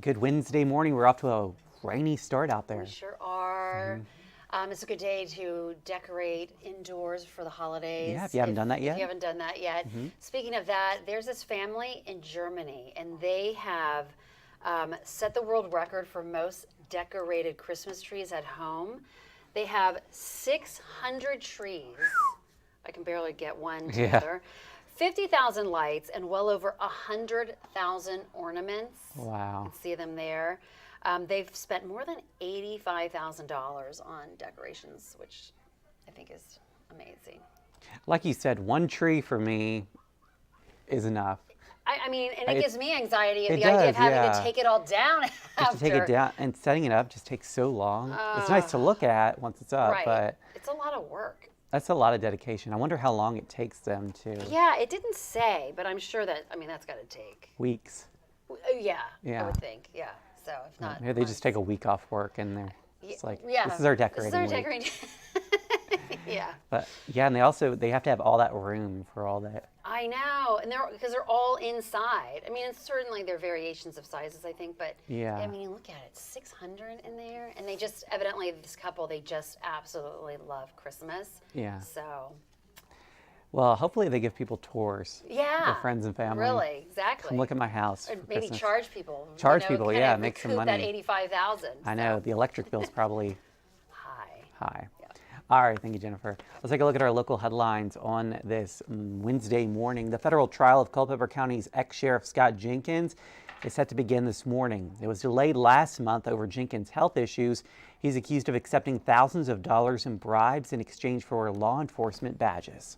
good Wednesday morning. We're off to a rainy start out there. We sure are. It's a good day to decorate indoors for the holidays. Yeah, if you haven't done that yet. If you haven't done that yet. Speaking of that, there's this family in Germany, and they have set the world record for most decorated Christmas trees at home. They have 600 trees. I can barely get one together. 50,000 lights and well over 100,000 ornaments. Wow. You can see them there. They've spent more than $85,000 on decorations, which I think is amazing. Like you said, one tree for me is enough. I mean, and it gives me anxiety of it the idea does, of having to take it all down after. To take it down and setting it up just takes so long. It's nice to look at once it's up, but it's a lot of work. That's a lot of dedication. I wonder how long it takes them to. Yeah, it didn't say, but I'm sure that, I mean, that's got to take Weeks. Yeah, I would think. Yeah. So if not, maybe they just take a week off work and they're just like, yeah, this is our decorating This is our week. decorating. Yeah. But yeah, and they have to have all that room for all that. I know, and because they're all inside. I mean, and certainly there are variations of sizes, I think, but yeah, I mean, look at it, 600 in there, and they just evidently this couple, they just absolutely love Christmas. Yeah. So. Well, hopefully they give people tours. Yeah. Their friends and family. Really, exactly. Come look at my house. Or for maybe Christmas. charge people. Charge people, yeah, make some money. That 85,000. I know the electric bill's probably high. Yeah. All right, thank you, Jennifer. Let's take a look at our local headlines on this Wednesday morning. The federal trial of Culpeper County's ex-sheriff Scott Jenkins is set to begin this morning. It was delayed last month over Jenkins' health issues. He's accused of accepting thousands of dollars in bribes in exchange for law enforcement badges.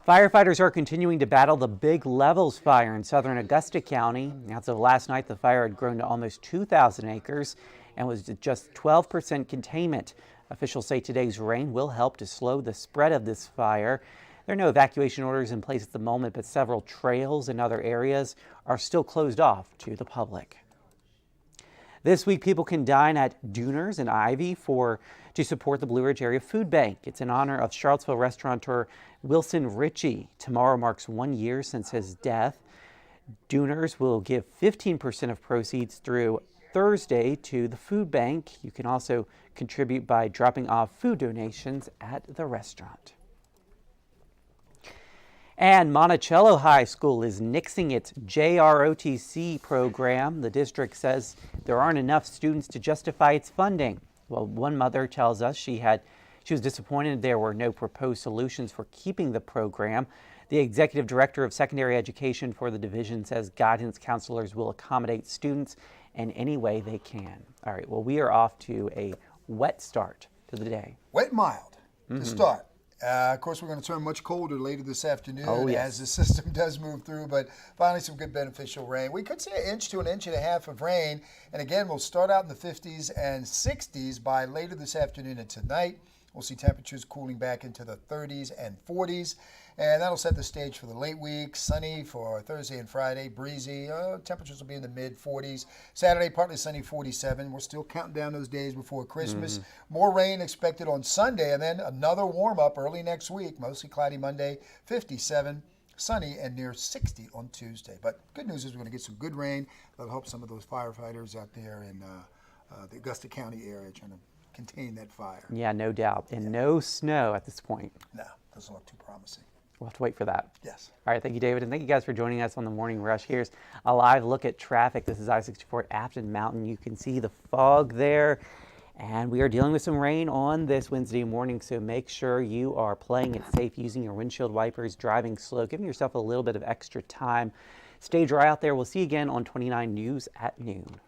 Firefighters are continuing to battle the Big Levels fire in southern Augusta County. As of last night, the fire had grown to almost 2,000 acres and was at just 12% containment. Officials say today's rain will help to slow the spread of this fire. There are no evacuation orders in place at the moment, but several trails and other areas are still closed off to the public. This week, people can dine at Dooners and Ivy to support the Blue Ridge Area Food Bank. It's in honor of Charlottesville restaurateur Wilson Ritchie. Tomorrow marks 1 year since his death. Dooners will give 15% of proceeds through Thursday to the food bank. You can also contribute by dropping off food donations at the restaurant. And Monticello High School is nixing its JROTC program. The district says there aren't enough students to justify its funding. Well, one mother tells us she was disappointed there were no proposed solutions for keeping the program. The executive director of secondary education for the division says guidance counselors will accommodate students in any way they can. All right, well, we are off to a wet start to the day. Wet and mild to start. Of course, we're going to turn much colder later this afternoon as the system does move through, but finally some good beneficial rain. We could see an inch to an inch and a half of rain, and again, we'll start out in the 50s and 60s by later this afternoon and tonight. We'll see temperatures cooling back into the 30s and 40s, and that'll set the stage for the late week. Sunny for Thursday and Friday, breezy. Temperatures will be in the mid-40s. Saturday, partly sunny, 47. We're still counting down those days before Christmas. More rain expected on Sunday, and then another warm-up early next week. Mostly cloudy Monday, 57. Sunny and near 60 on Tuesday. But good news is we're going to get some good rain. That'll help some of those firefighters out there in the Augusta County area trying to contain that fire. Yeah, no doubt. And no snow at this point. No, doesn't look too promising. We'll have to wait for that. Yes. All right, thank you, David. And thank you guys for joining us on the Morning Rush. Here's a live look at traffic. This is I-64 at Afton Mountain. You can see the fog there. And we are dealing with some rain on this Wednesday morning, so make sure you are playing it safe, using your windshield wipers, driving slow, giving yourself a little bit of extra time. Stay dry out there. We'll see you again on 29 News at noon.